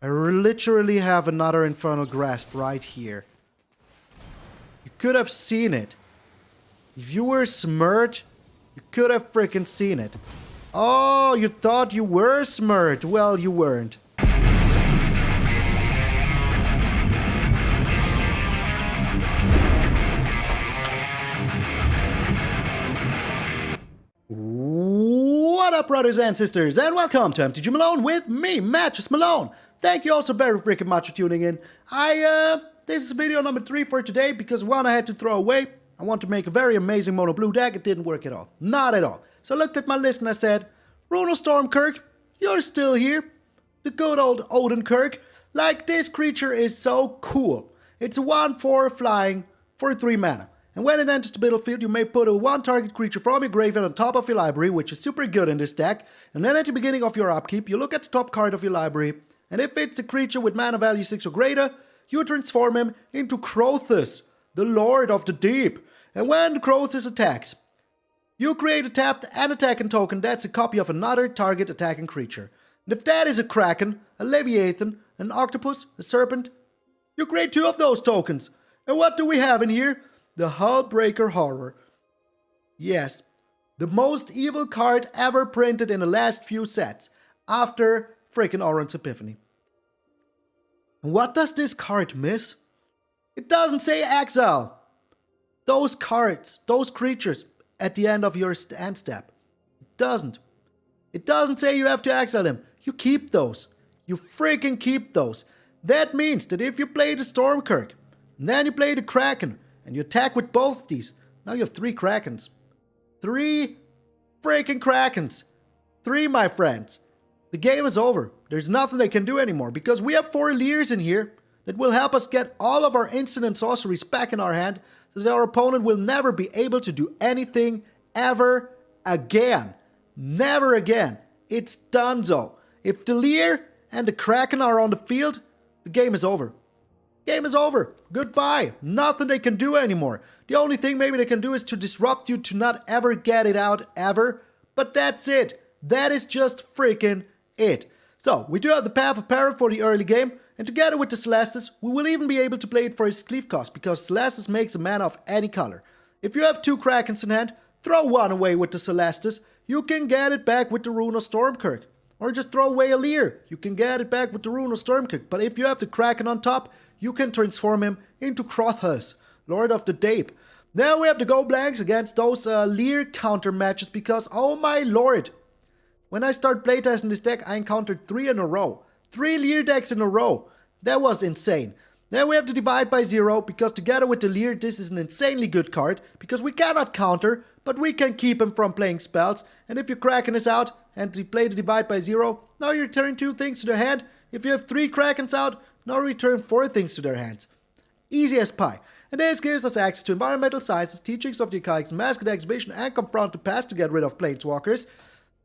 I literally have another Infernal Grasp right here. You could have seen it. If you were smart, you could have freaking seen it. Oh, you thought you were smart. Well, you weren't. What up, brothers and sisters, and welcome to MTG Malone with me, MTG Malone. Thank you all so very freaking much for tuning in. This is video number 3 for today because one I had to throw away. I want to make a very amazing mono blue deck. It didn't work at all. Not at all. So I looked at my list and I said, Runo Stromkirk, you're still here. The good old Odenkirk. Like, this creature is so cool. It's a 1/4 flying for 3 mana. And when it enters the battlefield, you may put a 1 target creature from your graveyard on top of your library, which is super good in this deck. And then at the beginning of your upkeep, you look at the top card of your library, and if it's a creature with mana value 6 or greater, you transform him into Crothus, the Lord of the Deep. And when Crothus attacks, you create a tapped and attacking token that's a copy of another target attacking creature. And if that is a Kraken, a Leviathan, an Octopus, a Serpent, you create 2 of those tokens. And what do we have in here? The Hullbreaker Horror. Yes, the most evil card ever printed in the last few sets, after freaking Orange Epiphany. And what does this card miss? It doesn't say exile those cards, those creatures at the end of your end step. It doesn't. It doesn't say you have to exile them. You keep those. You freaking keep those. That means that if you play the Stromkirk, and then you play the Kraken, and you attack with both of these, now you have 3 Krakens. 3 freaking Krakens. 3, my friends. The game is over. There's nothing they can do anymore, because we have 4 Liers in here that will help us get all of our instant and sorceries back in our hand, so that our opponent will never be able to do anything ever again. Never again. It's donezo. If the Lier and the Kraken are on the field, the game is over. Game is over. Goodbye. Nothing they can do anymore. The only thing maybe they can do is to disrupt you to not ever get it out ever. But that's it. That is just freaking it. So, we do have the Path of Peril for the early game. And together with the Celestus, we will even be able to play it for its cleave cost, because Celestus makes a mana of any color. If you have 2 Krakens in hand, throw 1 away with the Celestus. You can get it back with the Runo Stromkirk. Or just throw away a Lier. You can get it back with the Runo Stromkirk. But if you have the Kraken on top, you can transform him into Crothus, Lord of the Deep. Then we have to go blanks against those Lier counter matches, because, oh my lord, when I start playtesting this deck, I encountered 3 in a row. 3 Lier decks in a row. That was insane. Then we have to divide by 0, because together with the Lier, this is an insanely good card, because we cannot counter, but we can keep him from playing spells. And if your Kraken is out and you play the divide by 0, now you return 2 things to their hand. If you have 3 Krakens out, now return 4 things to their hands. Easy as pie. And this gives us access to environmental sciences, teachings of the Archaics, Mascot Exhibition, and Confront the Past to get rid of Planeswalkers.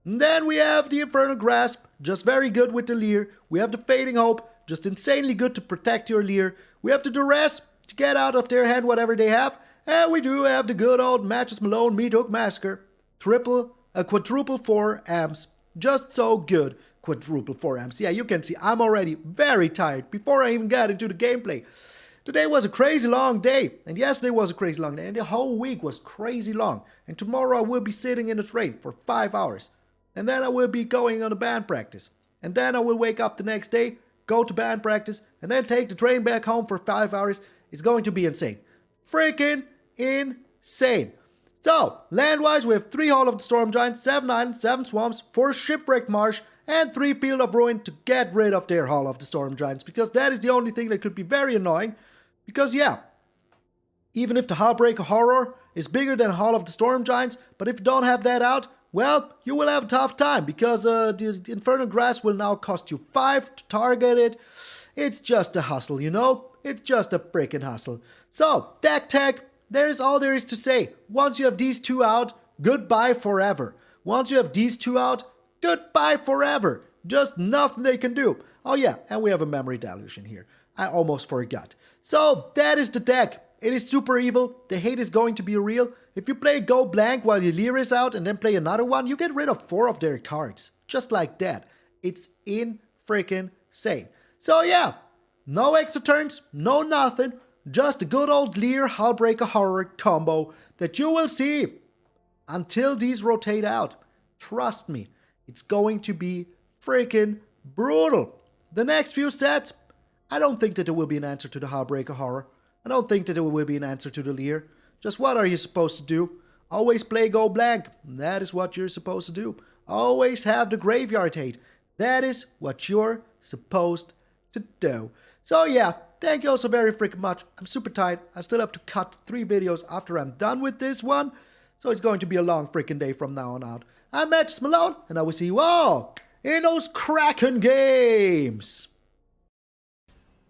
And then we have the Infernal Grasp, just very good with the Lier. We have the Fading Hope, just insanely good to protect your Lier. We have the Duress, to get out of their hand whatever they have. And we do have the good old MTG Malone Meathook Massacre. Quadruple 4 amps. Just so good. Quadruple 4 amps. Yeah, you can see I'm already very tired before I even got into the gameplay. Today was a crazy long day, and yesterday was a crazy long day, and the whole week was crazy long. And tomorrow I will be sitting in the train for 5 hours. And then I will be going on a band practice. And then I will wake up the next day, go to band practice, and then take the train back home for 5 hours. It's going to be insane. Freaking insane. So, land-wise, we have 3 Hall of the Storm Giants, 7 Islands, 7 Swamps, 4 Shipwreck Marsh, and 3 Field of Ruin to get rid of their Hall of the Storm Giants, because that is the only thing that could be very annoying. Because, yeah, even if the Hullbreaker Horror is bigger than Hall of the Storm Giants, but if you don't have that out, well, you will have a tough time, because the Infernal Grasp will now cost you 5 to target it. It's just a hustle, you know? It's just a freaking hustle. So, deck tech, there is all there is to say. Once you have these 2 out, goodbye forever. Once you have these 2 out, goodbye forever. Just nothing they can do. Oh yeah, and we have a Memory Deluge in here. I almost forgot. So, that is the deck. It is super evil. The hate is going to be real. If you play Go Blank while your Lier is out and then play another one, you get rid of 4 of their cards. Just like that. It's in freaking insane. So yeah, no extra turns, no nothing. Just a good old Lier Hullbreaker Horror combo that you will see until these rotate out. Trust me, it's going to be freaking brutal. The next few sets, I don't think that there will be an answer to the Hullbreaker Horror. I don't think that there will be an answer to the Lier. Just what are you supposed to do? Always play go blank. That is what you're supposed to do. Always have the graveyard hate. That is what you're supposed to do. So yeah, thank you all so very freaking much. I'm super tired. I still have to cut 3 videos after I'm done with this one. So it's going to be a long freaking day from now on out. I'm MTG Malone, and I will see you all in those Kraken Games.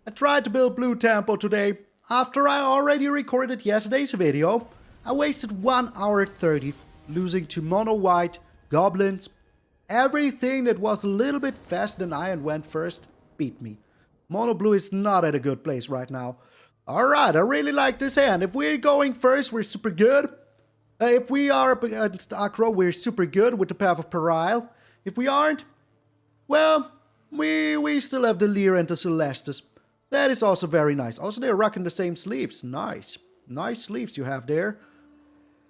I tried to build blue tempo today. After I already recorded yesterday's video, I wasted 1 hour 30 losing to mono white, goblins. Everything that was a little bit faster than I and went first beat me. Mono blue is not at a good place right now. Alright, I really like this hand. If we're going first, we're super good. If we are up against Acro, we're super good with the Path of Peril. If we aren't, well, we still have the Lier and the Celestus. That is also very nice. Also, they're rocking the same sleeves. Nice. Nice sleeves you have there.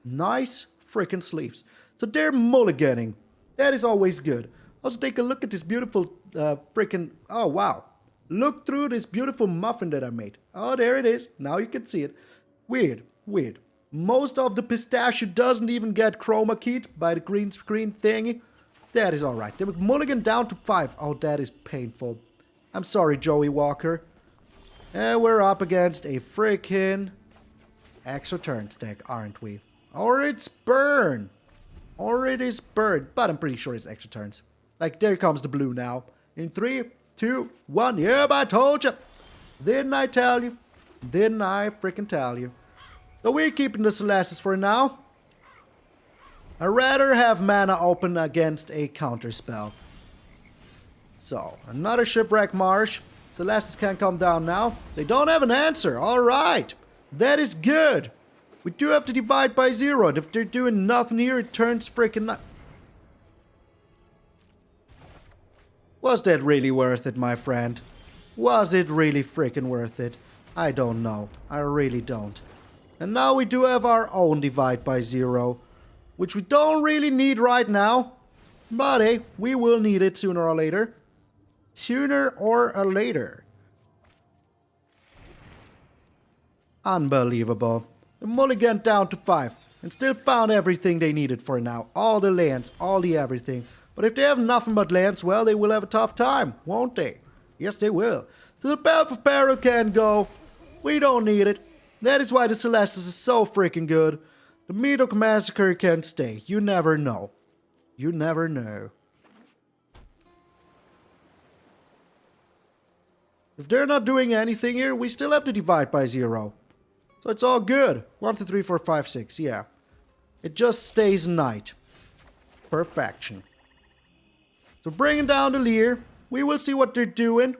Nice freaking sleeves. So they're mulliganing. That is always good. Also, take a look at this beautiful freaking... Oh, wow. Look through this beautiful muffin that I made. Oh, there it is. Now you can see it. Weird. Weird. Most of the pistachio doesn't even get chroma keyed by the green screen thingy. That is alright. They would mulligan down to 5. Oh, that is painful. I'm sorry, Joey Walker. And we're up against a freaking extra turn deck, aren't we? Or it's burn. Or it is burn. But I'm pretty sure it's extra turns. Like, there comes the blue now. In 3, 2, 1. Yep, I told you. Didn't I tell you? Didn't I freaking tell you? So we're keeping the Celestus for now. I'd rather have mana open against a counter spell. So, another Shipwreck Marsh. Celestus can come down now. They don't have an answer. Alright. That is good. We do have to divide by 0. And if they're doing nothing here, it turns freaking... Was that really worth it, my friend? Was it really freaking worth it? I don't know. I really don't. And now we do have our own divide by 0. Which we don't really need right now. But hey, we will need it sooner or later. Sooner or later. Unbelievable. The mulligan down to 5. And still found everything they needed for now. All the lands, all the everything. But if they have nothing but lands, well, they will have a tough time, won't they? Yes, they will. So the Path of Peril can go. We don't need it. That is why the Celestus is so freaking good. The Meathook Massacre can stay. You never know. You never know. If they're not doing anything here, we still have to divide by 0. So it's all good. 1, 2, 3, 4, 5, 6. Yeah. It just stays night. Perfection. So bringing down the Lier. We will see what they're doing.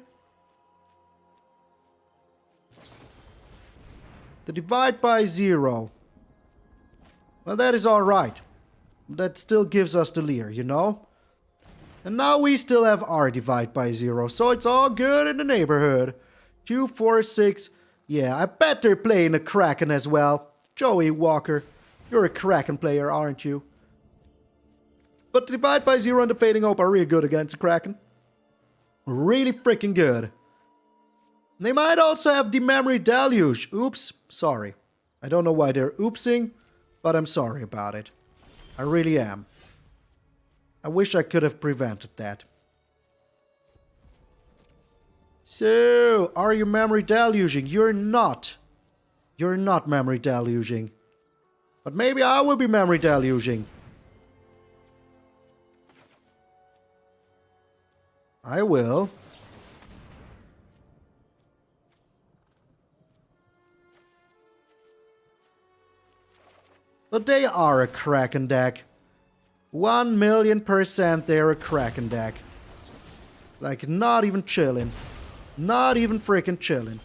The divide by 0. Well, that is alright. That still gives us the Lier, you know? And now we still have our divide by 0. So it's all good in the neighborhood. 2, 4, 6. Yeah, I bet they're playing a Kraken as well. Joey Walker, you're a Kraken player, aren't you? But the divide by 0 and the Fading Hope are really good against the Kraken. Really freaking good. They might also have the Memory Deluge. Oops, sorry. I don't know why they're oopsing, but I'm sorry about it. I really am. I wish I could have prevented that. So, are you Memory Deluging? You're not. You're not Memory Deluging. But maybe I will be Memory Deluging. I will. But they are a Kraken deck. 1,000,000% they're a Kraken deck. Like, not even chilling. Not even freaking chilling.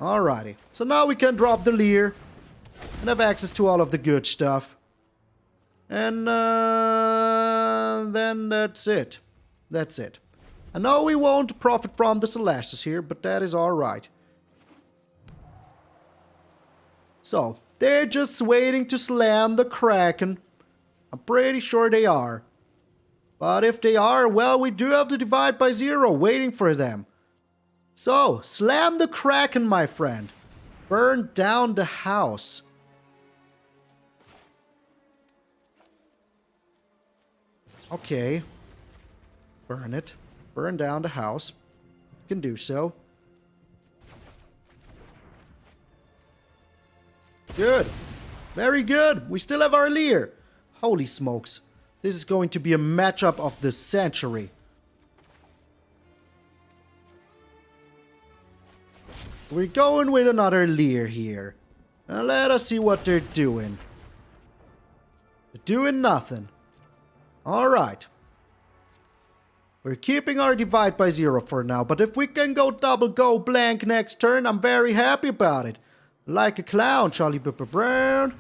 Alrighty. So now we can drop the Lier. And have access to all of the good stuff. And then that's it. That's it. I know we won't profit from the Celestus here, but that is alright. So, they're just waiting to slam the Kraken. I'm pretty sure they are. But if they are, well, we do have the divide by 0 waiting for them. So, slam the Kraken, my friend. Burn down the house. Okay. Burn it. Burn down the house. You can do so. Good. Very good. We still have our Lier. Holy smokes. This is going to be a matchup of the century. We're going with another Lier here. Now let us see what they're doing. They're doing nothing. Alright. We're keeping our divide by 0 for now, but if we can go double go blank next turn, I'm very happy about it. Like a clown, Charlie Pepper Brown.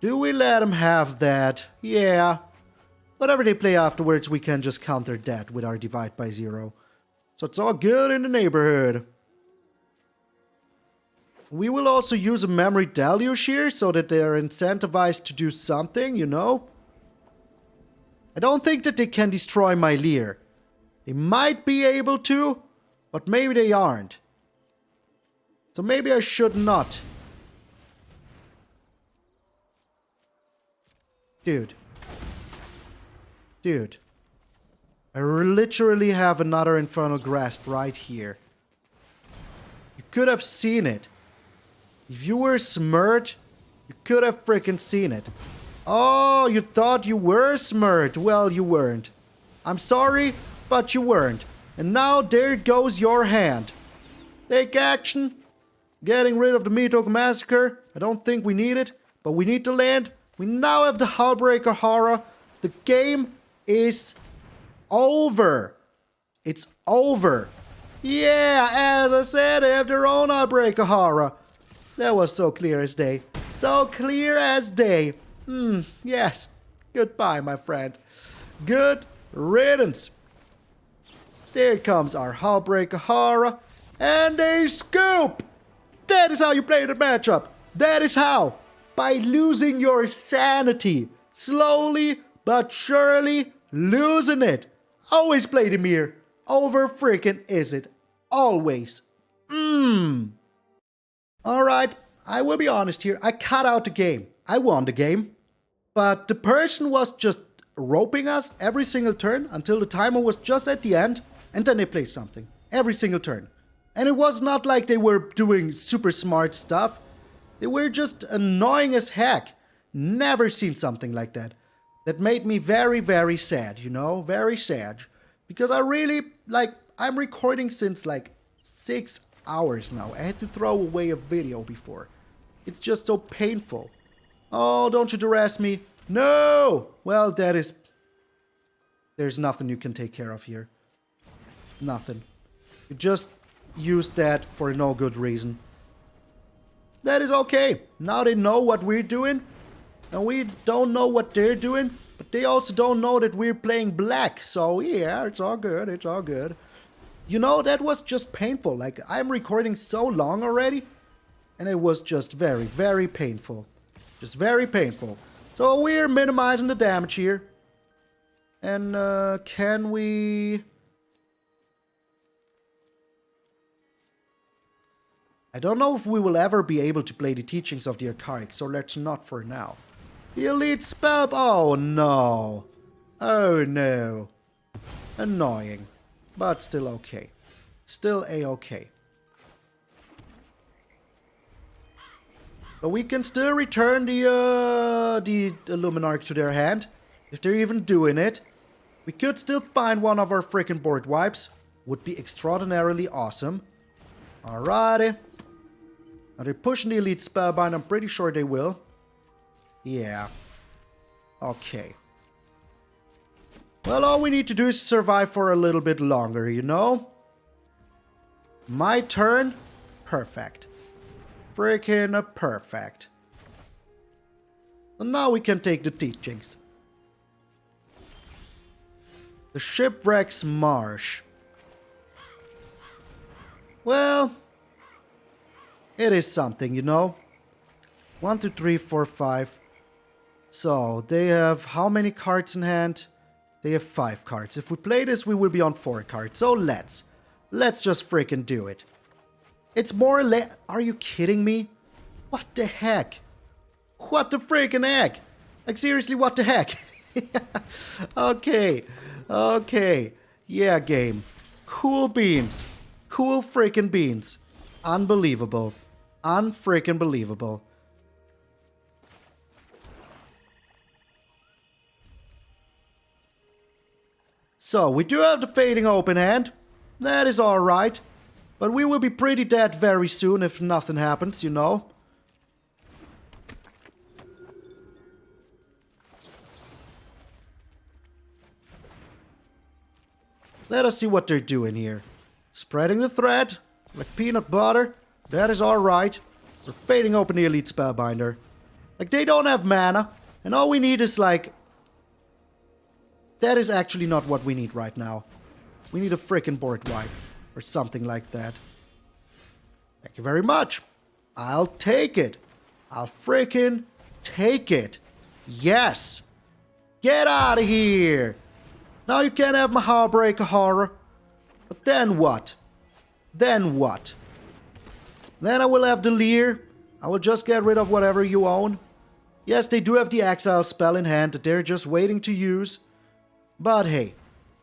Do we let him have that? Yeah. Whatever they play afterwards, we can just counter that with our divide by 0. So it's all good in the neighborhood. We will also use a Memory Deluge here so that they are incentivized to do something, you know? I don't think that they can destroy my Lier. They might be able to, but maybe they aren't. So maybe I should not. Dude. Dude. I literally have another Infernal Grasp right here. You could have seen it. If you were smart, you could have freaking seen it. Oh, you thought you were smart. Well, you weren't. I'm sorry, but you weren't. And now there goes your hand. Take action. Getting rid of the Meathook Massacre. I don't think we need it, but we need the land. We now have the Hullbreaker Horror. The game is over. It's over. Yeah, as I said, they have their own Hullbreaker Horror. That was so clear as day. So clear as day. Yes. Goodbye, my friend. Good riddance. There comes our Hullbreaker Horror. And a scoop! That is how you play the matchup. That is how. By losing your sanity. Slowly but surely losing it. Always play the mirror. Over freaking is it. Always. Alright, I will be honest here. I cut out the game. I won the game. But the person was just roping us every single turn until the timer was just at the end. And then they played something. Every single turn. And it was not like they were doing super smart stuff. They were just annoying as heck. Never seen something like that. That made me very, very sad, you know? Very sad. Because I really, I'm recording since 6 hours now. I had to throw away a video before. It's just so painful. Oh, don't you Duress me. No! Well, there's nothing you can take care of here. Nothing. You just used that for no good reason. That is okay. Now they know what we're doing. And we don't know what they're doing. But they also don't know that we're playing black. So yeah, it's all good. It's all good. You know, that was just painful. I'm recording so long already. And it was just very, very painful. Just very painful. So we're minimizing the damage here. And can we... I don't know if we will ever be able to play the teachings of the Archaics, so let's not for now. The elite spell... Oh no. Oh no. Annoying. But still okay. Still a-okay. But we can still return the Illuminarch to their hand. If they're even doing it. We could still find one of our freaking board wipes. Would be extraordinarily awesome. Alrighty. Now they're pushing the elite spellbind. I'm pretty sure they will. Yeah. Okay. Well, all we need to do is survive for a little bit longer, you know? My turn? Perfect. Freaking perfect. And now we can take the teachings. The Shipwreck Marsh. Well, it is something, you know. 1, 2, 3, 4, 5. So, they have how many cards in hand? They have 5 cards. If we play this, we will be on 4 cards. So let's just freaking do it. It's more or less... Are you kidding me? What the heck? What the freaking heck? Like, seriously, what the heck? Okay. Okay. Yeah, game. Cool beans. Cool freaking beans. Unbelievable. Unfreaking believable. So, we do have the Fading Open hand. That is alright. But we will be pretty dead very soon if nothing happens, you know. Let us see what they're doing here. Spreading the thread, like peanut butter. That is alright. We're Fading Open the Elite Spellbinder. Like, they don't have mana. And all we need is, like... That is actually not what we need right now. We need a frickin' board wipe. Or something like that. Thank you very much. I'll take it. I'll frickin' take it. Yes. Get out of here. Now you can't have my Hullbreaker Horror. But then what? Then what? Then I will have the Lier. I will just get rid of whatever you own. Yes, they do have the exile spell in hand that they're just waiting to use. But hey,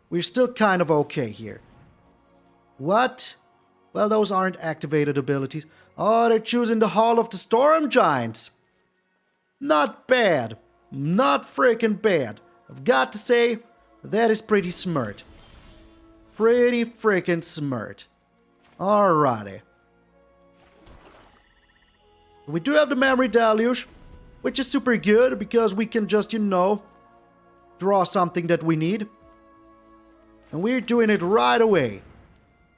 we're still kind of okay here. What? Well, those aren't activated abilities. Oh, they're choosing the Hall of the Storm Giants. Not bad. Not freaking bad. I've got to say, that is pretty smart. Pretty freaking smart. Alrighty. We do have the Memory Deluge, which is super good because we can just, you know, draw something that we need. And we're doing it right away.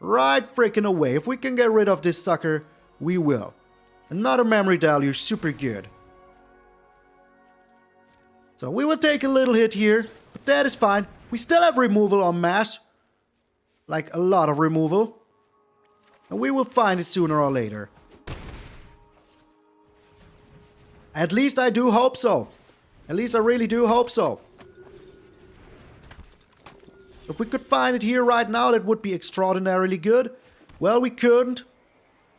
Right freaking away. If we can get rid of this sucker, we will. Another Memory Deluge, super good. So we will take a little hit here, but that is fine. We still have removal on mass. Like a lot of removal. And we will find it sooner or later. At least I do hope so. At least I really do hope so. If we could find it here right now, that would be extraordinarily good. Well, we couldn't.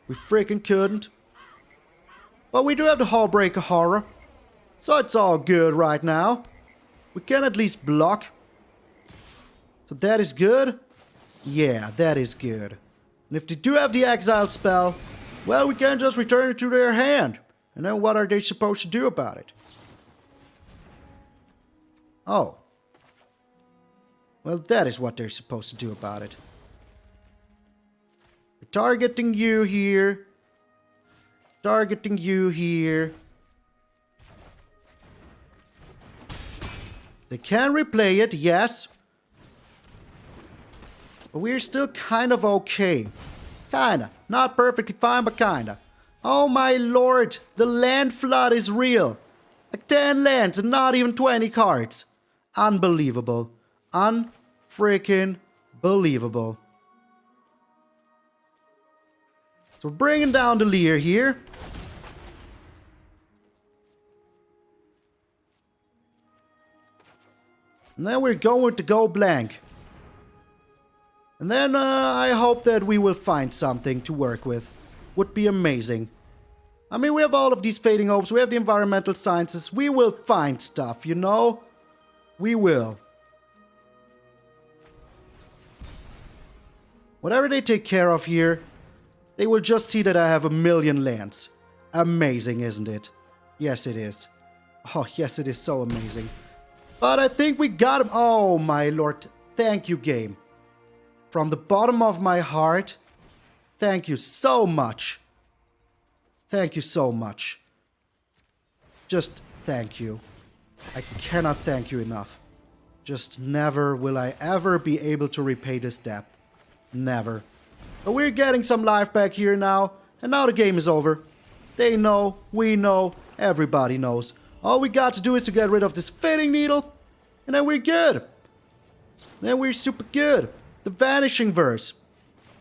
We freaking couldn't. But we do have the Hullbreaker Horror. So it's all good right now. We can at least block. So that is good. Yeah, that is good. And if they do have the exile spell, well, we can just return it to their hand. And then what are they supposed to do about it? Oh. Well, that is what they're supposed to do about it. We're targeting you here. Targeting you here. They can replay it, yes. But we're still kind of okay. Kinda. Not perfectly fine, but kinda. Oh my lord, the land flood is real. Like 10 lands and not even 20 cards. Unbelievable. Unfreaking believable. So we're bringing down the Lier here. And then we're going to go blank. And then I hope that we will find something to work with. Would be amazing. I mean, we have all of these Fading Hopes. We have the environmental sciences. We will find stuff, you know? We will. Whatever they take care of here, they will just see that I have 1,000,000 lands. Amazing, isn't it? Yes, it is. Oh, yes, it is so amazing. But I think we got him. Oh, my lord. Thank you, game. From the bottom of my heart, thank you so much. Thank you so much. Just thank you. I cannot thank you enough. Just never will I ever be able to repay this debt. Never. But we're getting some life back here now, and now the game is over. They know, we know, everybody knows. All we got to do is to get rid of this fitting needle, and then we're good. Then we're super good. The Vanishing Verse.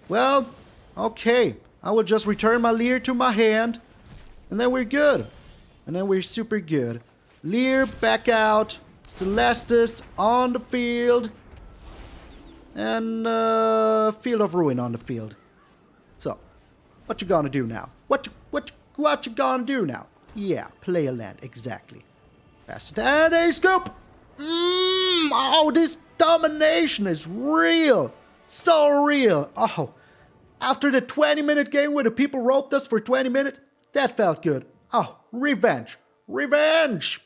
Well, okay. I will just return my Lier to my hand. And then we're good. And then we're super good. Lier back out. Celestus on the field. And Field of Ruin on the field. So, what you gonna do now? What you gonna do now? Yeah, play a land, exactly. Pass it and a scoop! Oh, this domination is real! So real! Oh, after the 20-minute game where the people roped us for 20 minutes, that felt good. Oh, revenge! Revenge!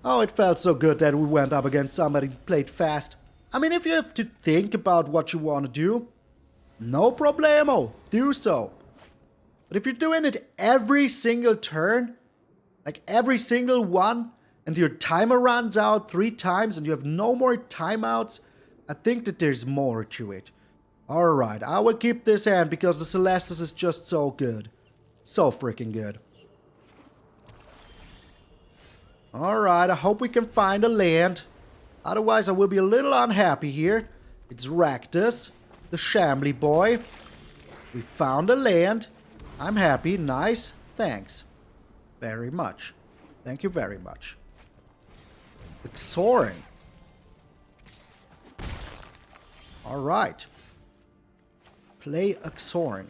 Oh, it felt so good that we went up against somebody who played fast. I mean, if you have to think about what you want to do, no problemo, do so. But if you're doing it every single turn, like every single one, and your timer runs out 3 times and you have no more timeouts, I think that there's more to it. Alright, I will keep this hand because the Celestus is just so good. So freaking good. Alright, I hope we can find a land. Otherwise I will be a little unhappy here. It's Rakdos, the Shambly boy. We found a land. I'm happy, nice, thanks. Very much. Thank you very much. Xorn. Alright. Play Xorn.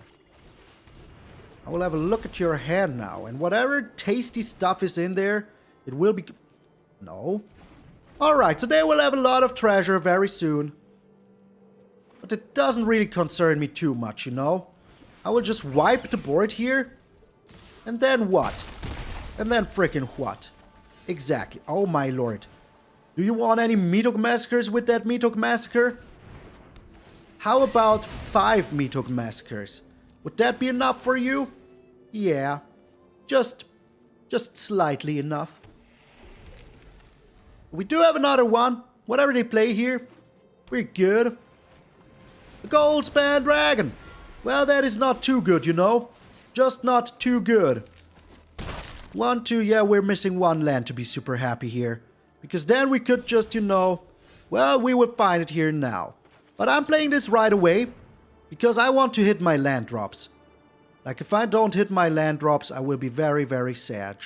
I will have a look at your hand now, and whatever tasty stuff is in there, it will be... No. Alright, so they will have a lot of treasure very soon. But it doesn't really concern me too much, you know? I will just wipe the board here. And then what? And then frickin' what? Exactly. Oh my lord. Do you want any Meathook Massacres with that Meathook Massacre? How about 5 Meathook Massacres? Would that be enough for you? Yeah. Just slightly enough. We do have another one. Whatever they play here, we're good. The Goldspan Dragon. Well, that is not too good, you know. Just not too good. 1, 2, yeah, we're missing 1 land to be super happy here. Because then we could just, you know, well, we will find it here now. But I'm playing this right away. Because I want to hit my land drops. Like, if I don't hit my land drops, I will be very, very sad.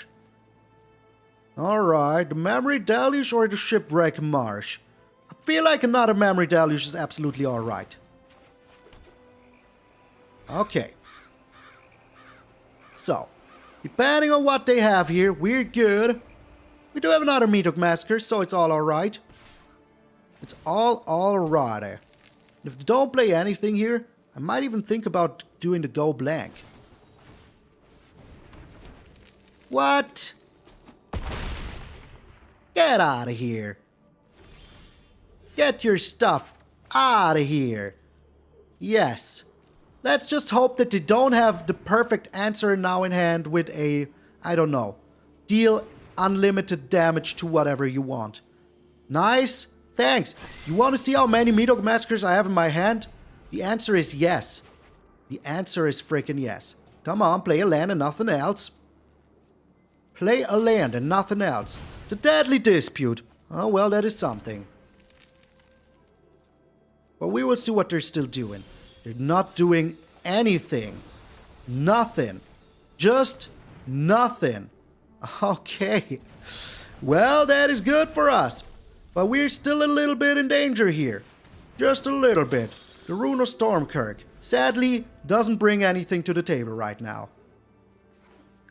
Alright, the Memory Deluge or the Shipwreck Marsh? I feel like another Memory Deluge is absolutely alright. Okay. So, depending on what they have here, we're good. We do have another Meathook Massacre, so it's all alright. It's all alright. If they don't play anything here, I might even think about doing the go blank. What? Get out of here. Get your stuff out of here. Yes. Let's just hope that they don't have the perfect answer now in hand with a, I don't know, deal unlimited damage to whatever you want. Nice. Thanks. You want to see how many Meathook Massacres I have in my hand? The answer is yes. The answer is freaking yes. Come on, play a land and nothing else. Play a land and nothing else. The Deadly Dispute. Oh, well, that is something. But we will see what they're still doing. They're not doing anything. Nothing. Just nothing. Okay. Well, that is good for us. But we're still a little bit in danger here. Just a little bit. The Runo Stromkirk, sadly, doesn't bring anything to the table right now.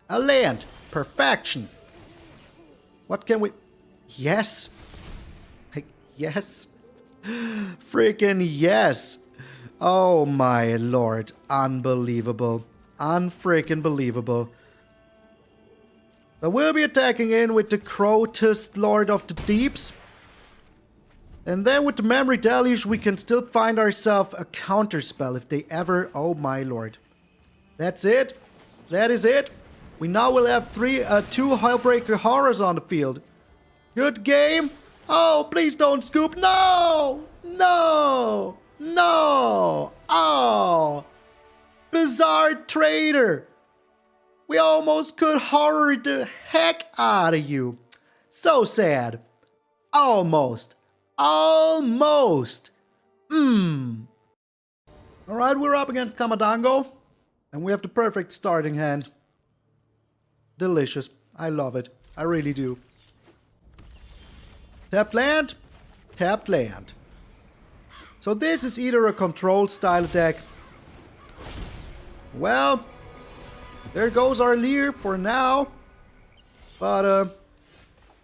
A land. Perfection. What can we... Yes. Yes. Freaking yes. Oh my lord. Unbelievable. Unfreaking believable. But we'll be attacking in with the Crotist Lord of the Deeps. And then with the Memory Deluge, we can still find ourselves a counterspell if they ever... Oh my lord. That's it. That is it. We now will have 2 Hullbreaker Horrors on the field. Good game. Oh, please don't scoop. No! No! No! Oh! Bizarre Trader. We almost could horror the heck out of you. So sad. Almost. Almost. Alright, we're up against Kamadango. And we have the perfect starting hand. Delicious. I love it. I really do. Tapped land. Tapped land. So this is either a control style deck. Well, there goes our Lier for now. But,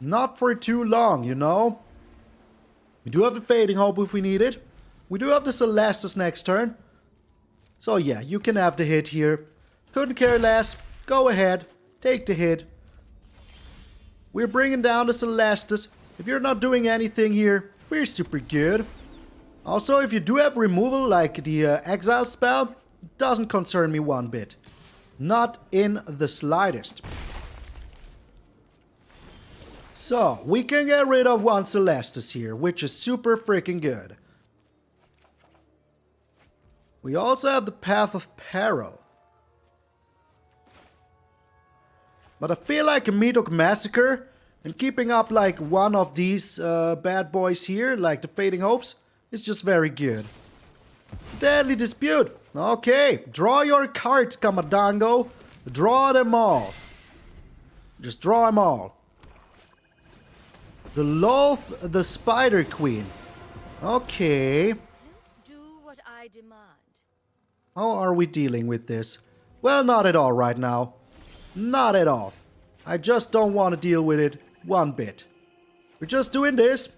not for too long, you know. We do have the Fading Hope if we need it. We do have the Celestus next turn. So yeah, you can have the hit here. Couldn't care less. Go ahead. Take the hit. We're bringing down the Celestus. If you're not doing anything here, we're super good. Also, if you do have removal like the Exile spell, it doesn't concern me one bit. Not in the slightest. So, we can get rid of one Celestus here, which is super freaking good. We also have the Path of Peril. But I feel like a Meathook Massacre and keeping up like one of these bad boys here, like the Fading Hopes, is just very good. Deadly Dispute. Okay, draw your cards, Kamadango. Draw them all. Just draw them all. The Loath, the Spider Queen. Okay. Do what I demand. How are we dealing with this? Well, not at all right now. Not at all. I just don't want to deal with it one bit. We're just doing this.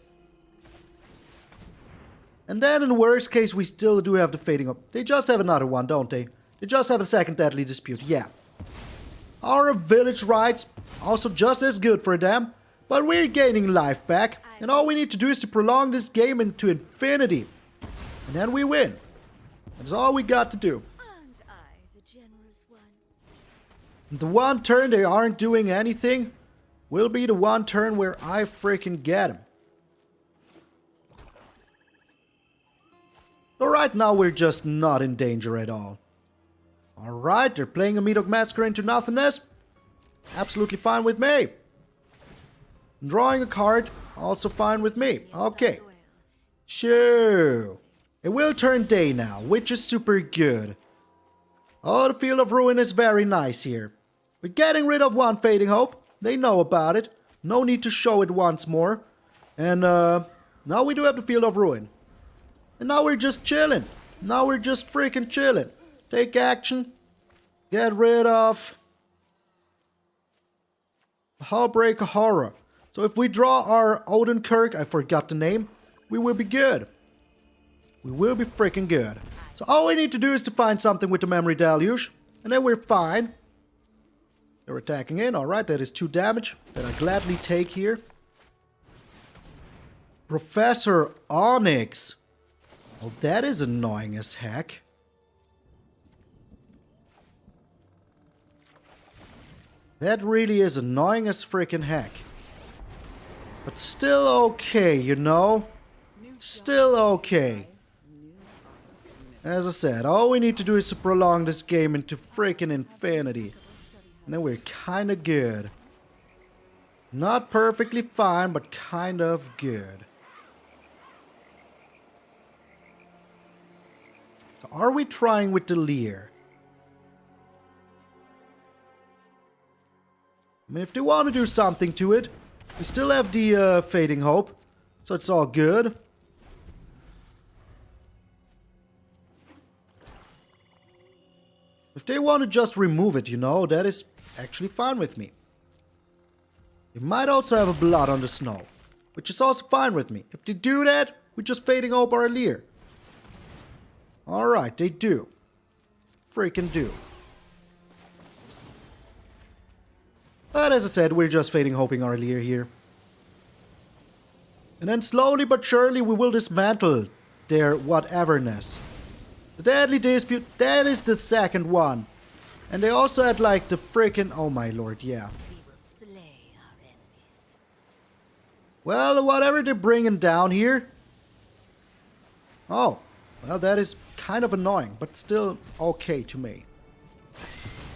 And then in the worst case, we still do have the Fading Up. They just have another one, don't they? They just have a second Deadly Dispute, yeah. Our Village Rights, also just as good for them. But we're gaining life back. And all we need to do is to prolong this game into infinity. And then we win. That's all we got to do. And I, the generous one. The one turn they aren't doing anything will be the one turn where I freaking get them. So right now we're just not in danger at all. Alright, they're playing a Meathook Massacre into nothingness. Absolutely fine with me. Drawing a card, also fine with me. Okay. Sure. It will turn day now, which is super good. Oh, the Field of Ruin is very nice here. We're getting rid of one Fading Hope. They know about it. No need to show it once more. And now we do have the Field of Ruin. And now we're just chilling. Now we're just freaking chilling. Take action. Get rid of Hullbreaker Horror. So if we draw our Odenkirk, I forgot the name, we will be good. We will be freaking good. So all we need to do is to find something with the Memory Deluge, and then we're fine. They're attacking in, alright, that is 2 damage that I gladly take here. Professor Onyx. Oh, that is annoying as heck. That really is annoying as freaking heck. But still okay, you know? Still okay. As I said, all we need to do is to prolong this game into freaking infinity. And then we're kinda good. Not perfectly fine, but kind of good. So are we trying with the Lier? I mean, if they want to do something to it, we still have the Fading Hope, so it's all good. If they want to just remove it, you know, that is actually fine with me. They might also have a Blood on the Snow, which is also fine with me. If they do that, we just Fading Hope our Lier. Alright, they do. Freaking do. But as I said, we're just Fading Hoping our Lier here. And then slowly but surely we will dismantle their whateverness. The Deadly Dispute, that is the second one. And they also had like the freaking, oh my lord, yeah. We will slay our enemies. Well, whatever they're bringing down here. Oh, well that is kind of annoying, but still okay to me.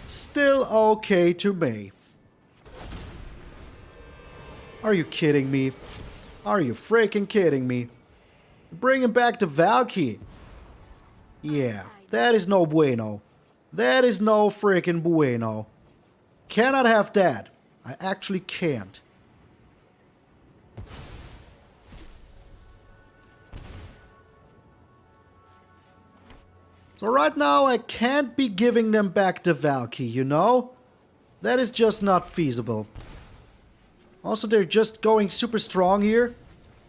Still okay to me. Are you kidding me? Are you freaking kidding me? Bringing back the Valky. Yeah, that is no bueno. That is no freaking bueno. Cannot have that. I actually can't. So right now I can't be giving them back the Valky, you know? That is just not feasible. Also, they're just going super strong here.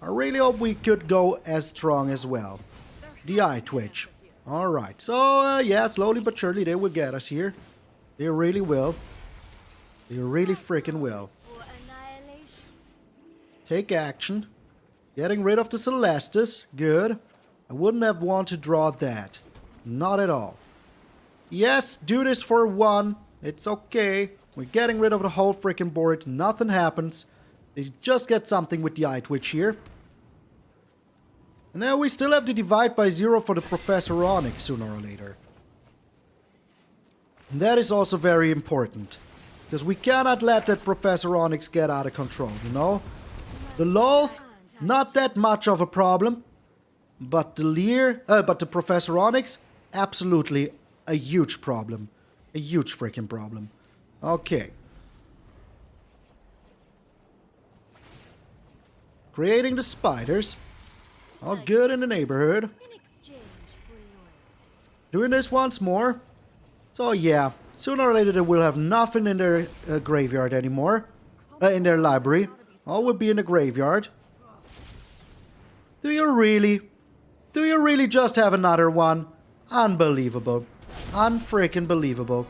I really hope we could go as strong as well. The eye twitch. Alright, so yeah, slowly but surely they will get us here. They really will. They really freaking will. Take action. Getting rid of the Celestus. Good. I wouldn't have wanted to draw that. Not at all. Yes, do this for one. It's okay. We're getting rid of the whole freaking board. Nothing happens. They just get something with the eye twitch here. And now we still have to divide by 0 for the Professor Onyx sooner or later. And that is also very important. Because we cannot let that Professor Onyx get out of control, you know? The Loath, not that much of a problem. But the Lier, but the Professor Onyx, absolutely a huge problem. A huge freaking problem. Okay. Creating the spiders. All good in the neighborhood. Doing this once more. So yeah, sooner or later they will have nothing in their graveyard anymore. In their library. All will be in the graveyard. Do you really? Do you really just have another one? Unbelievable. Unfreaking believable.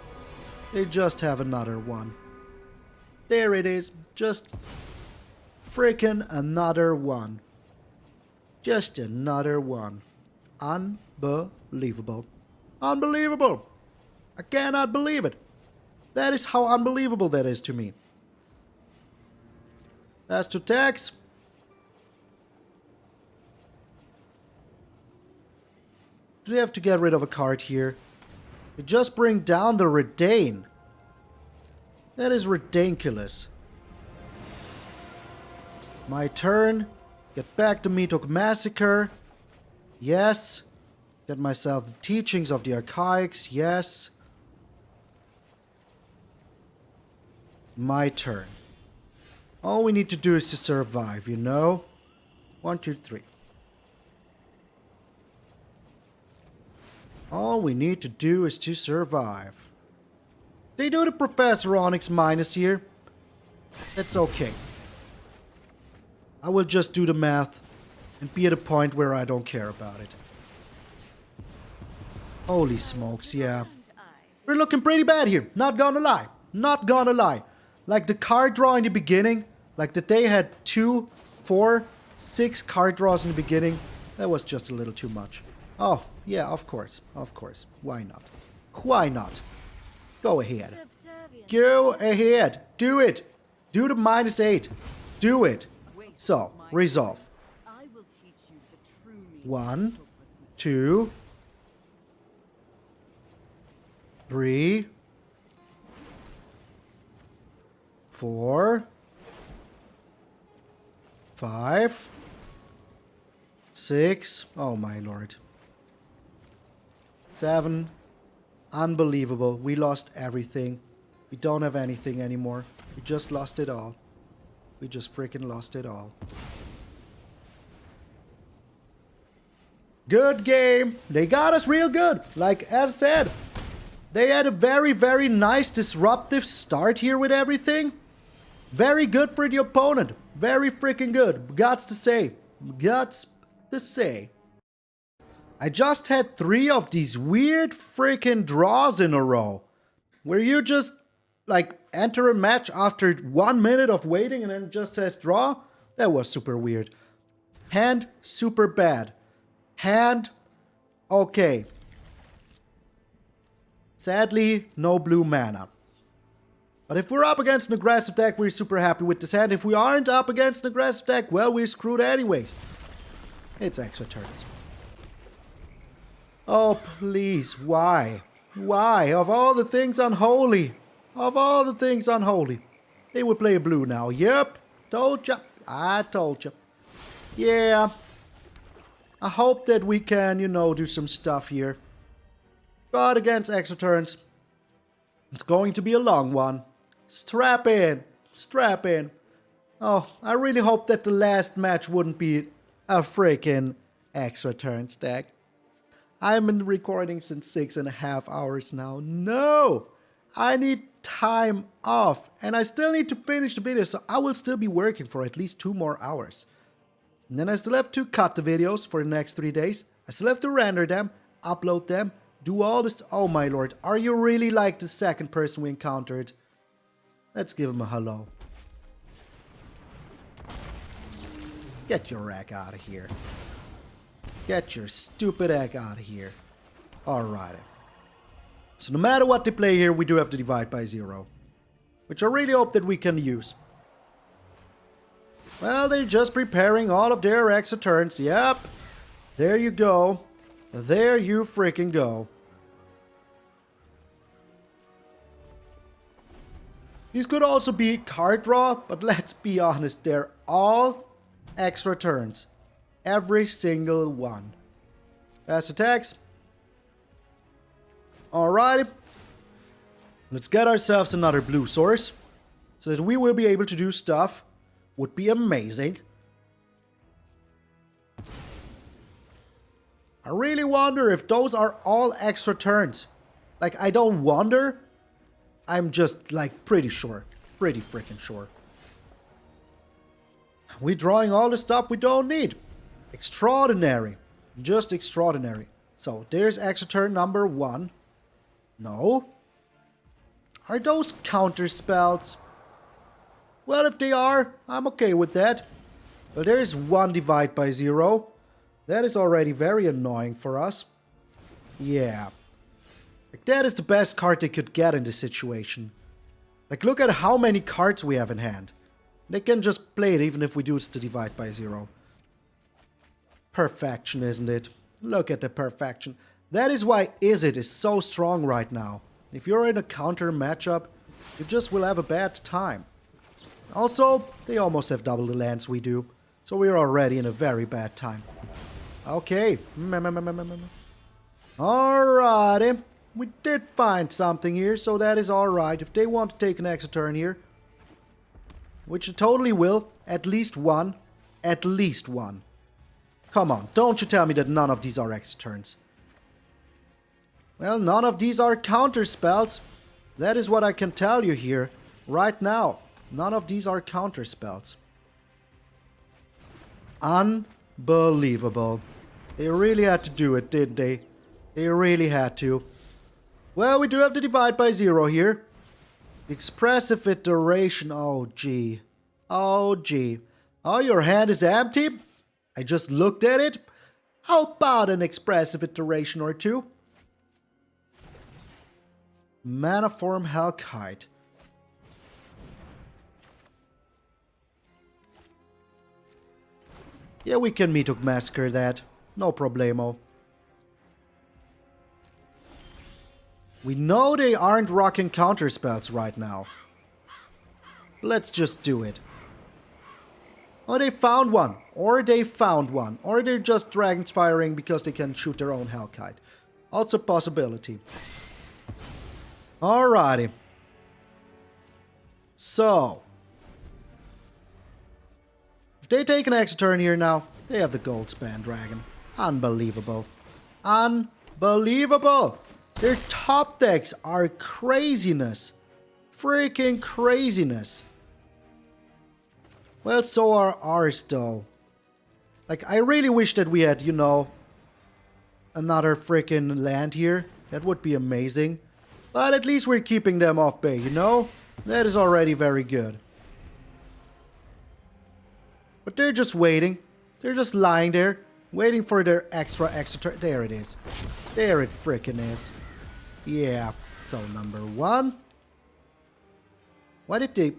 They just have another one. There it is. Just freaking another one. Just another one. Unbelievable. Unbelievable. I cannot believe it. That is how unbelievable that is to me. As to tax. Do we have to get rid of a card here? We just bring down the Redain. That is ridiculous. My turn. Get back the Meathook Massacre. Yes. Get myself the teachings of the Archaics. Yes. My turn. All we need to do is to survive, you know? 1, 2, 3. All we need to do is to survive. They do the Professor Onyx minus here. That's okay. I will just do the math and be at a point where I don't care about it. Holy smokes, yeah. We're looking pretty bad here, not gonna lie. Not gonna lie. Like the card draw in the beginning, like that they had 2, 4, 6 card draws in the beginning, that was just a little too much. Oh, yeah, of course. Of course. Why not? Why not? Go ahead. Go ahead. Do it. Do the -8. Do it. So, resolve. 1, 2, 3, 4, 5, 6. Oh my lord. 7. Unbelievable. We lost everything. We don't have anything anymore. We just lost it all. We just freaking lost it all. Good game. They got us real good. Like, as said, they had a very, very nice disruptive start here with everything. Very good for the opponent. Very freaking good. Gots to say. Gots to say. I just had 3 of these weird freaking draws in a row. Where you just, like, enter a match after 1 minute of waiting and then it just says draw. That was super weird. Hand, super bad. Hand, okay. Sadly, no blue mana. But if we're up against an aggressive deck, we're super happy with this hand. If we aren't up against an aggressive deck, well, we're screwed anyways. It's extra turns. Oh, please, why? Why? Of all the things unholy. Of all the things unholy. They would play blue now. Yep. Told ya. I told ya. Yeah. I hope that we can, you know, do some stuff here. But against extra turns, it's going to be a long one. Strap in. Strap in. Oh, I really hope that the last match wouldn't be a freaking extra turn stack. I've been recording since 6.5 hours now. No! I need time off. And I still need to finish the video, so I will still be working for at least 2 more hours. And then I still have to cut the videos for the next 3 days. I still have to render them, upload them, do all this. Oh my lord, are you really like the second person we encountered? Let's give him a hello. Get your egg out of here. Get your stupid egg out of here. Alright. So no matter what they play here, we do have to divide by 0. Which I really hope that we can use. Well, they're just preparing all of their extra turns. Yep. There you go. There you freaking go. These could also be card draw, but let's be honest, they're all extra turns. Every single one. Fast attacks. Alrighty. Let's get ourselves another blue source, so that we will be able to do stuff. Would be amazing. I really wonder if those are all extra turns. Like, I don't wonder. I'm just, like, pretty sure. Pretty freaking sure. We're drawing all the stuff we don't need. Extraordinary. Just extraordinary. So, there's extra turn number 1. No. Are those counter spells? Well, if they are, I'm okay with that. Well, there is 1 divide by 0. That is already very annoying for us. Yeah. Like, that is the best card they could get in this situation. Like, look at how many cards we have in hand. They can just play it even if we do the divide by 0. Perfection, isn't it? Look at the perfection. That is why Izzet is so strong right now. If you're in a counter matchup, you just will have a bad time. Also, they almost have double the lands we do, so we're already in a very bad time. Okay. Alrighty. We did find something here, so that is alright. If they want to take an extra turn here, which it totally will, at least 1. At least 1. Come on, don't you tell me that none of these are extra turns. Well, none of these are counter spells. That is what I can tell you here, right now. None of these are counter spells. Unbelievable. They really had to do it, didn't they? They really had to. Well, we do have to divide by 0 here. Expressive iteration. Oh, gee. Oh, gee. Oh, your hand is empty? I just looked at it. How about an expressive iteration or 2? Manaform Hellkite. Yeah, we can Meathook Massacre that. No problemo. We know they aren't rocking counter spells right now. Let's just do it. Oh, they found one. Or they found one. Or they're just dragons firing because they can shoot their own Hellkite. Also a possibility. Alrighty. So. If they take an extra turn here now, they have the gold span dragon. Unbelievable. Unbelievable. Their top decks are craziness. Freaking craziness. Well, so are ours though. Like, I really wish that we had, you know, another freaking land here. That would be amazing. But at least we're keeping them off base, you know? That is already very good. But they're just waiting. They're just lying there, waiting for their extra turn. There it is. There it frickin' is. Yeah. So, number 1. Why did they...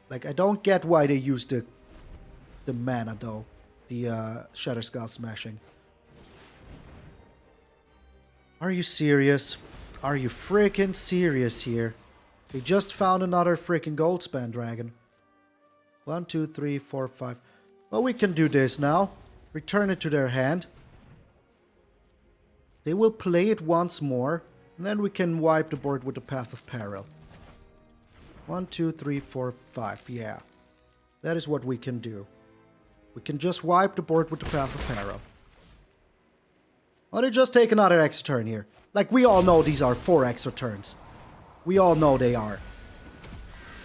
Like, I don't get why they used the mana, though. The Shatter Skull Smashing. Are you serious? Are you freaking serious here? They just found another freaking Goldspan Dragon. 1, 2, 3, 4, 5. Well, we can do this now. Return it to their hand. They will play it once more. And then we can wipe the board with the Path of Peril. 1, 2, 3, 4, 5. Yeah. That is what we can do. We can just wipe the board with the Path of Peril. Or they just take another extra turn here. Like, we all know these are 4 extra turns. We all know they are.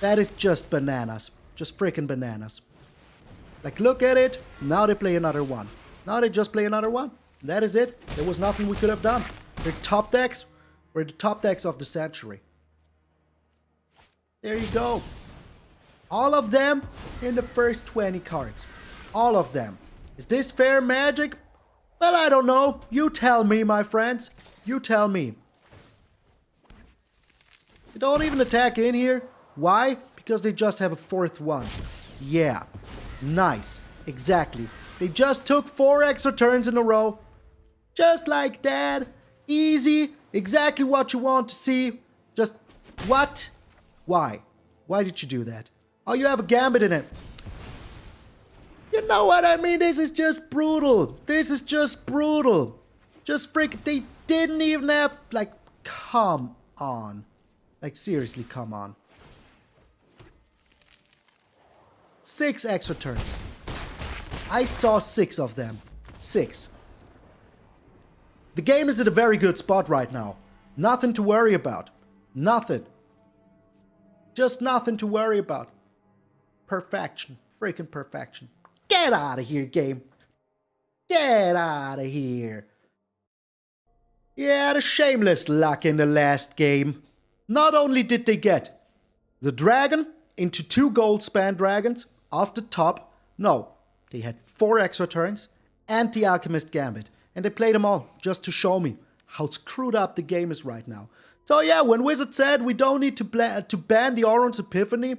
That is just bananas. Just freaking bananas. Like, look at it. Now they play another one. Now they just play another one. That is it. There was nothing we could have done. Their top decks were the top decks of the century. There you go. All of them in the first 20 cards. All of them. Is this fair magic? Well, I don't know. You tell me, my friends. You tell me. They don't even attack in here. Why? Because they just have a 4th one. Yeah. Nice. Exactly. They just took 4 extra turns in a row. Just like that. Easy. Exactly what you want to see. Just, what? Why? Why did you do that? Oh, you have a gambit in it. You know what I mean? This is just brutal. This is just brutal. Just freaking, they didn't even have, like, come on. Like, seriously, come on. 6 extra turns. I saw 6 of them. 6. The game is at a very good spot right now. Nothing to worry about. Nothing. Just nothing to worry about. Perfection. Freaking perfection. Get out of here, game. Get out of here. Yeah, the shameless luck in the last game. Not only did they get the dragon into 2 gold span dragons off the top. No, they had 4 extra turns and the Alchemist Gambit. And they played them all just to show me how screwed up the game is right now. So yeah, when Wizard said we don't need to ban the Oron's Epiphany,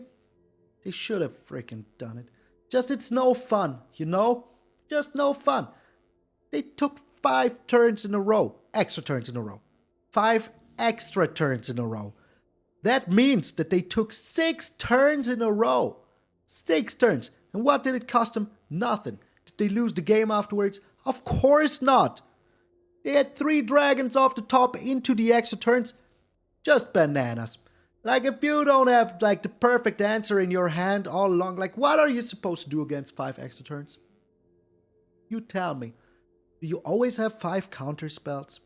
they should have freaking done it. Just, it's no fun, you know? Just no fun. They took 5 turns in a row. Extra turns in a row. 5 extra turns in a row. That means that they took 6 turns in a row. 6 turns. And what did it cost them? Nothing. Did they lose the game afterwards? Of course not. They had 3 dragons off the top into the extra turns. Just bananas. Like, if you don't have, like, the perfect answer in your hand all along, like, what are you supposed to do against 5 extra turns? You tell me. Do you always have 5 counter spells?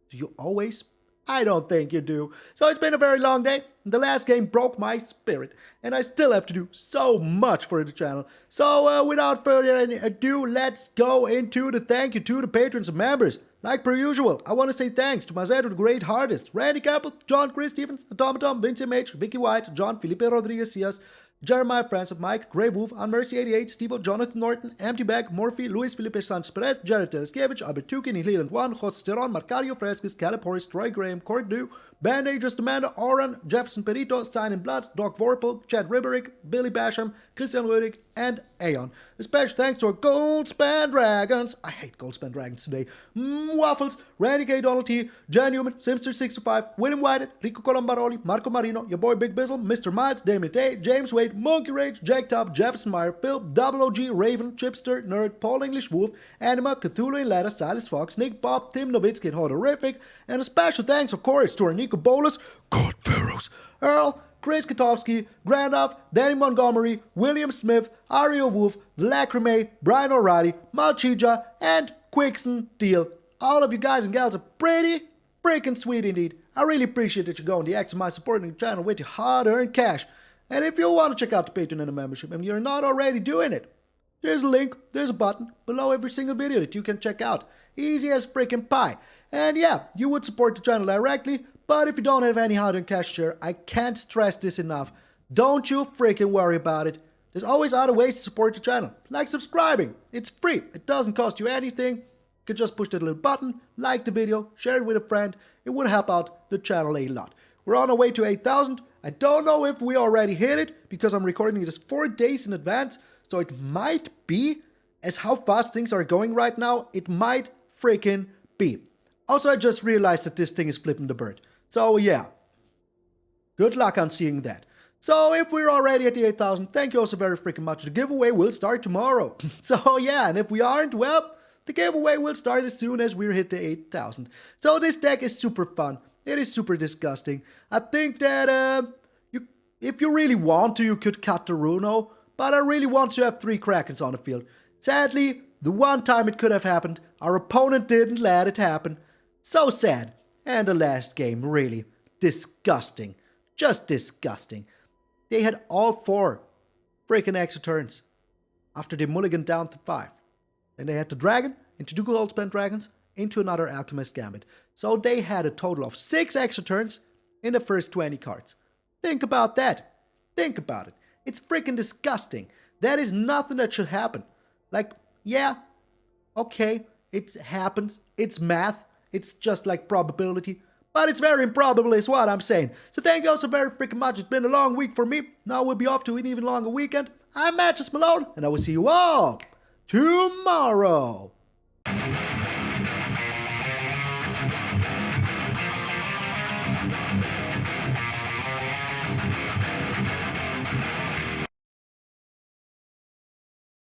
Do you always? I don't think you do. So it's been a very long day. The last game broke my spirit. And I still have to do so much for the channel. So without further ado, let's go into the thank you to the patrons and members. Like per usual, I want to say thanks to Mazeto the Great Hardest, Randy Campbell, John Chris Stevens, Automaton, Vince H, Vicky White, John Felipe Rodriguez Cias, Jeremiah Francis, Mike, Grey Wolf, Unmercy88, Steve, Jonathan Norton, MTgA, Morphy, Luis Felipe Sanchez Perez, Jared Teleskevich, Albert Tukin, Leland 1, Jose Steron, Marcario Fresquez, Caleb Horace, Troy Graham, Court Du, Bandagers, Amanda, Oran, Jefferson Perito, Sign in Blood, Doc Vorpal, Chad Ribberick, Billy Basham, Christian Rudig, and Aeon. A special thanks to our Gold Span Dragons. I hate Gold Span Dragons today. Waffles, Randy K. Donald T, Jan Newman, Simster65, William White, Rico Colombaroli, Marco Marino, your boy Big Bizzle, Mr. Miles, Damien Tay, James Wade, Monkey Rage, Jack Top, Jefferson Meyer, Phil, Double OG, Raven, Chipster, Nerd, Paul English Wolf, Anima, Cthulhu and Ladder, Silas Fox, Nick Bob, Tim Nowitzki, and Horrific. And a special thanks, of course, to our Nico Bolas, God Pharaohs, Earl, Chris Katowski, Grandoff, Danny Montgomery, William Smith, Ario Wolf, The Lacrimae, Brian O'Reilly, Malchija, and Quixon Deal. All of you guys and gals are pretty freaking sweet indeed. I really appreciate that you're going the extra mile supporting the channel with your hard-earned cash. And if you want to check out the Patreon and the membership and you're not already doing it, there's a link, there's a button below every single video that you can check out. Easy as freaking pie. And yeah, you would support the channel directly, but if you don't have any hard-earned cash share, I can't stress this enough. Don't you freaking worry about it. There's always other ways to support the channel, like subscribing. It's free. It doesn't cost you anything. You can just push that little button, like the video, share it with a friend. It would help out the channel a lot. We're on our way to 8,000. I don't know if we already hit it because I'm recording this 4 days in advance. So it might be, as how fast things are going right now, it might freaking be. Also, I just realized that this thing is flipping the bird. So yeah, good luck on seeing that. So if we're already at the 8,000, thank you also very freaking much. The giveaway will start tomorrow. So yeah, and if we aren't, well, the giveaway will start as soon as we hit the 8,000. So this deck is super fun. It is super disgusting. I think that if you really want to, you could cut the Runo, but I really want to have 3 Krakens on the field. Sadly, the one time it could have happened, our opponent didn't let it happen. So sad. And the last game, really disgusting. Just disgusting. They had all 4 freaking extra turns after they mulliganed down to 5. Then they had the dragon into 2 gold spent dragons into another Alchemist Gambit. So they had a total of 6 extra turns in the first 20 cards. Think about that. Think about it. It's freaking disgusting. That is nothing that should happen. Like, yeah, okay, it happens. It's math. It's just like probability. But it's very improbable is what I'm saying. So thank you all so very freaking much. It's been a long week for me. Now we'll be off to an even longer weekend. I'm MTG Malone, and I will see you all tomorrow.